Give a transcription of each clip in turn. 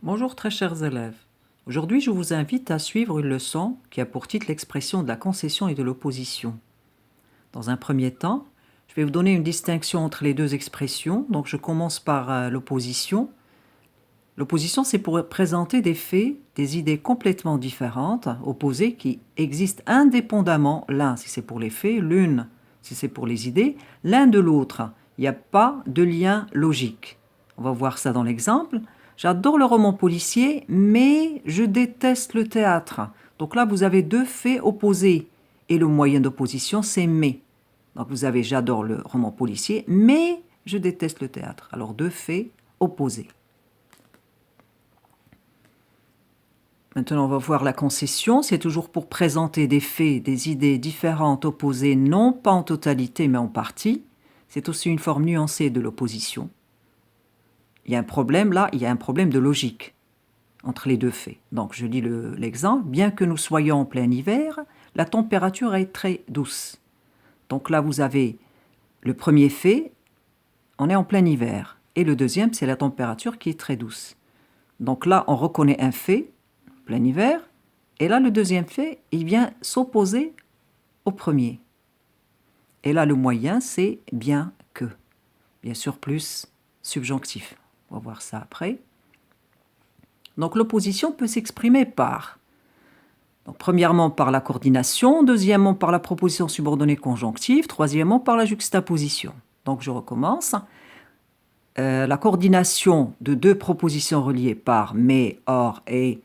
Bonjour très chers élèves. Aujourd'hui, je vous invite à suivre une leçon qui a pour titre l'expression de la concession et de l'opposition. Dans un premier temps, je vais vous donner une distinction entre les deux expressions. Donc je commence par l'opposition. L'opposition, c'est pour présenter des faits, des idées complètement différentes, opposées, qui existent indépendamment, l'un si c'est pour les faits, l'une si c'est pour les idées, l'un de l'autre. Il n'y a pas de lien logique. On va voir ça dans l'exemple. J'adore le roman policier, mais je déteste le théâtre. Donc là, vous avez deux faits opposés. Et le moyen d'opposition, c'est mais. Donc vous avez j'adore le roman policier, mais je déteste le théâtre. Alors deux faits opposés. Maintenant, on va voir la concession. C'est toujours pour présenter des faits, des idées différentes, opposées, non pas en totalité, mais en partie. C'est aussi une forme nuancée de l'opposition. Il y a un problème là, il y a un problème de logique entre les deux faits. Donc, je lis l'exemple. Bien que nous soyons en plein hiver, la température est très douce. Donc là, vous avez le premier fait, on est en plein hiver. Et le deuxième, c'est la température qui est très douce. Donc là, on reconnaît un fait, plein hiver, et là, le deuxième fait, il vient s'opposer au premier. Et là, le moyen, c'est bien que. Bien sûr, plus subjonctif. On va voir ça après. Donc, l'opposition peut s'exprimer par, donc, premièrement, par la coordination, deuxièmement, par la proposition subordonnée conjonctive, troisièmement, par la juxtaposition. Donc, je recommence. La coordination de deux propositions reliées par mais, or, et,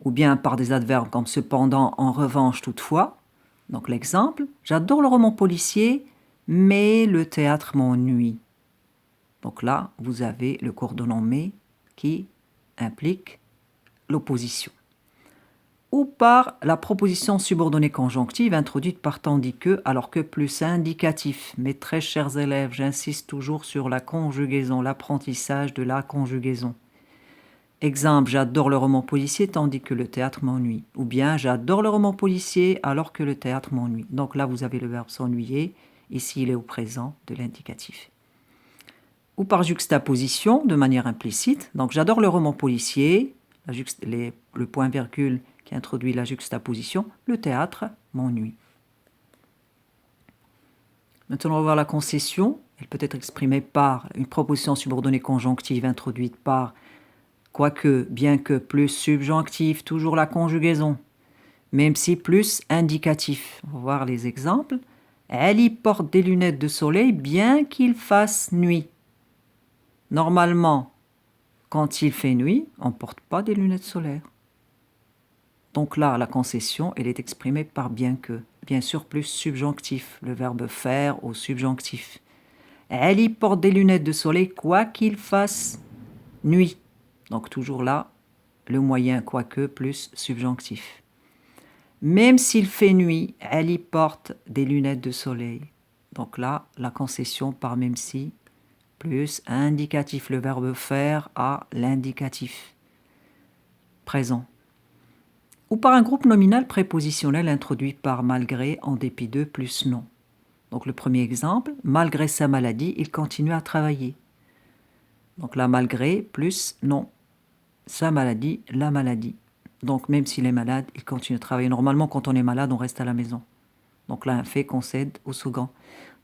ou bien par des adverbes comme cependant, en revanche, toutefois. Donc l'exemple, j'adore le roman policier, mais le théâtre m'ennuie. Donc là, vous avez le coordonnant mais qui implique l'opposition. Ou par la proposition subordonnée conjonctive introduite par tandis que, alors que plus indicatif. Mes très chers élèves, j'insiste toujours sur la conjugaison, l'apprentissage de la conjugaison. Exemple, j'adore le roman policier tandis que le théâtre m'ennuie. Ou bien, j'adore le roman policier alors que le théâtre m'ennuie. Donc là, vous avez le verbe s'ennuyer. Ici, il est au présent de l'indicatif. Ou par juxtaposition, de manière implicite. Donc, j'adore le roman policier, le point-virgule qui introduit la juxtaposition. Le théâtre m'ennuie. Maintenant, on va voir la concession. Elle peut être exprimée par une proposition subordonnée conjonctive introduite par quoique, bien que, plus subjonctif, toujours la conjugaison, même si plus indicatif. On va voir les exemples. Elle y porte des lunettes de soleil bien qu'il fasse nuit. Normalement, quand il fait nuit, on ne porte pas des lunettes solaires. Donc là, la concession, elle est exprimée par bien que. Bien sûr, plus subjonctif, le verbe faire au subjonctif. Elle y porte des lunettes de soleil quoi qu'il fasse nuit. Donc toujours là, le moyen quoique plus subjonctif. Même s'il fait nuit, elle y porte des lunettes de soleil. Donc là, la concession par même si plus indicatif, le verbe faire à l'indicatif présent. Ou par un groupe nominal prépositionnel introduit par malgré, en dépit de, plus non. Donc le premier exemple, malgré sa maladie, il continue à travailler. Donc là, malgré plus non. Sa maladie, la maladie. Donc même s'il est malade, il continue à travailler. Normalement, quand on est malade, on reste à la maison. Donc là, un fait concède au second.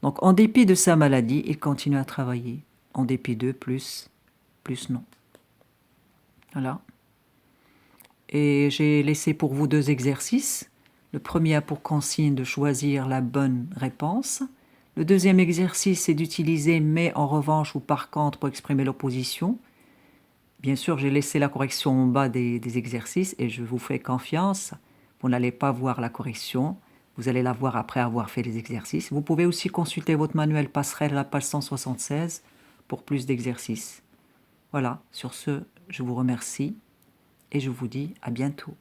Donc en dépit de sa maladie, il continue à travailler. En dépit de, plus non. Voilà. Et j'ai laissé pour vous deux exercices. Le premier a pour consigne de choisir la bonne réponse. Le deuxième exercice, c'est d'utiliser mais, en revanche ou par contre pour exprimer l'opposition. Bien sûr, j'ai laissé la correction en bas des exercices et je vous fais confiance. Vous n'allez pas voir la correction. Vous allez la voir après avoir fait les exercices. Vous pouvez aussi consulter votre manuel passerelle à la page 176 pour plus d'exercices. Voilà, sur ce, je vous remercie et je vous dis à bientôt.